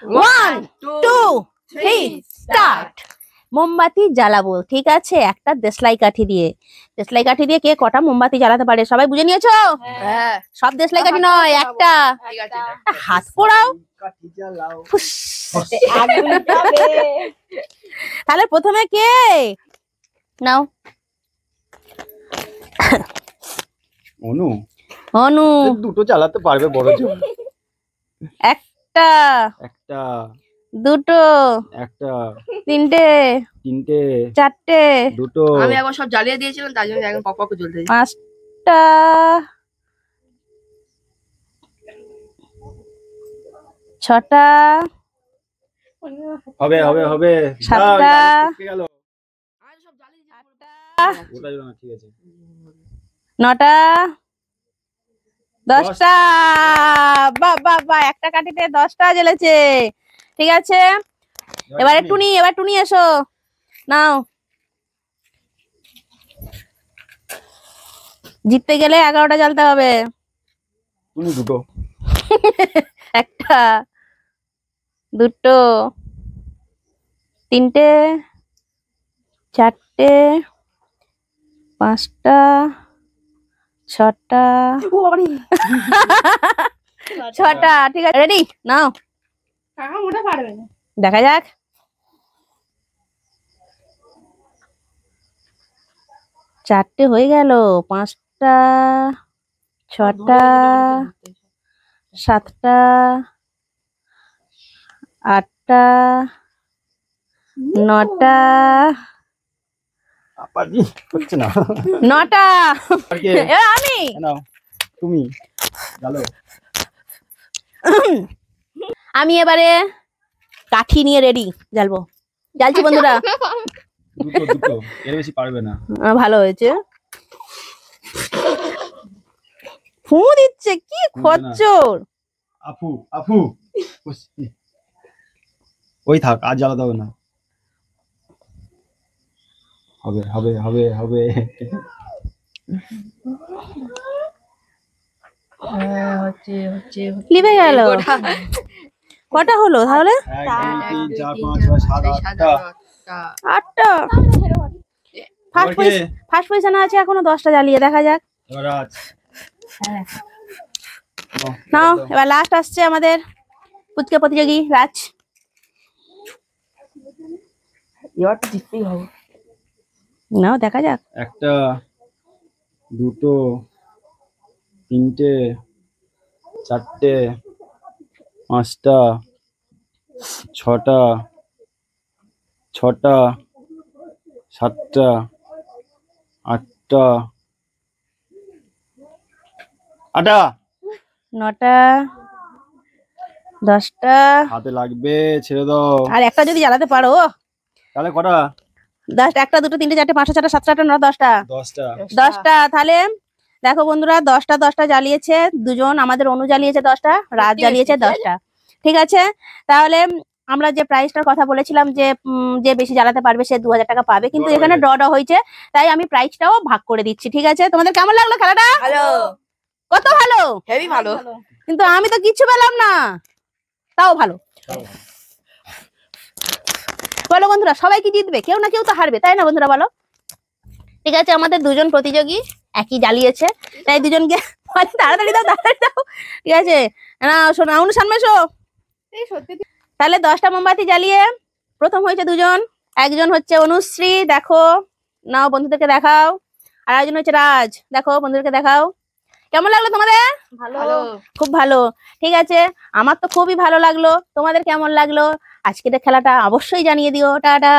1 2 3 start. মোমবাতি জ্বালাবো, ঠিক আছে? একটা দেশলাই কাঠি দিয়ে। দেশলাই কাঠি দিয়ে কে কটা মোমবাতি জ্বালাতে পারে সবাই বুঝে নিয়েছো? হ্যাঁ, সব দেশলাই কাঠি নয়, একটা। ঠিক আছে। হাত পোড়াও। ফুস। তাহলে প্রথমে কে? নাও। অনু অনু। দুটো চালাতে পারবে বড় জন। একটা, একটা, দুটো, একটা, তিনটে, তিনটে, চারটে, দুটো, আমি একবার সব জ্বালিয়ে দিয়েছিলাম, তার জন্য এখন পক পক করে জ্বলতে দিই। পাঁচটা, ছটা, হবে হবে হবে। সাতটা, গেল আমি সব জ্বালিয়ে দিয়েছি। আটটা, ওটা না, ঠিক আছে। নটা, 10টা। বাহ বাহ বাহ, একটা কাঠিতে 10টা জ্বলেছে। ঠিক আছে, এবারে টুনি, এবার টুনি এসো। নাও। জিততে গেলে 11টা জ্বালতে হবে। তুমি দুটো, একটা, দুটো, তিনটে, চারটে, পাঁচটা, ছটা, ছটা। ঠিক আছে, রেডি? নাও, দেখা যাক। চারটে হয়ে গেল, পাঁচটা, ছটা, সাতটা, আটটা, নটা, আপাজি হচ্ছে না। নটা। আর কে? এবার আমি। নাও তুমি জ্বালো। আমি এবারে কাঠি নিয়ে রেডি, জ্বালবো। জ্বালছি বন্ধুরা। দুটো দুটো, এর বেশি পারবে না। ভালো হয়েছে। ফু দিচ্ছে, কি খচ্চর। আফু আফু, ওই থাক, আর জ্বালাতে হবে না। হবে হবে হবে হবে। হচ্ছে হচ্ছে লিভে গেল। কটা হলো তাহলে? 1 2 3 4 5 6 7 8টা। 8টা। ফার্স্ট পজিশনে আছে এখনো, 10টা জ্বালিয়ে দেখা যাক। এবার আজ নাও, এবার লাস্ট আসছে আমাদের পুচকে প্রতিযোগী রাজ। এবার তো জিততেই হবে। নাও দেখা যাক। একটা, দুটো, তিনটে, চারটে, পাঁচটা, ছটা, ছটা, সাতটা, আটটা, আটা, নটা, 10টা। হাতে লাগবে, ছেড়ে দাও। আর একটা যদি জ্বালাতে পারো। তাহলে কটা? 10টা, 1 2 3 4 5 6 7 8 9 10টা। 10টা। 10টা। তাহলে দেখো বন্ধুরা, 10টা জ্বালিয়েছে দুজন। আমাদের অনু জ্বালিয়েছে 10টা, রাজ জ্বালিয়েছে 10টা। ঠিক আছে, তাহলে আমরা যে প্রাইসটার কথা বলেছিলাম যে যে বেশি জ্বালাতে পারবে সে 2000 টাকা পাবে, কিন্তু এখানে ড্র হয়েছে, তাই আমি প্রাইসটাও ভাগ করে দিচ্ছি। ঠিক আছে, তোমাদের কেমন লাগলো খেলাটা? ভালো, কত ভালো, হেভি ভালো। কিন্তু আমি তো কিচ্ছু পেলাম না, তাও ভালো। বলো বন্ধুরা, সবাই কি জিতবে? কেউ না কেউ তো হারবে, তাই না বন্ধুরা? বলো। ঠিক আছে, আমাদের দুজন প্রতিযোগী একই জ্বালিয়েছে, তাই দুজনকে তাড়াতাড়ি দাও, তাড়াতাড়ি দাও। ঠিক আছে, না শোনো, সামনে এসো। তাহলে 10টা মোমবাতি জ্বালিয়ে প্রথম হয়েছে দুজন। একজন হচ্ছে অনুশ্রী, দেখো, নাও বন্ধুদেরকে দেখাও। আর একজন হচ্ছে রাজ, দেখো বন্ধুদেরকে দেখাও। কেমন লাগলো তোমাদের? ভালো, খুব ভালো। ঠিক আছে, আমার তো খুবই ভালো লাগলো। তোমাদের কেমন লাগলো আজকের খেলাটা অবশ্যই জানিয়ে দিও। টাটা।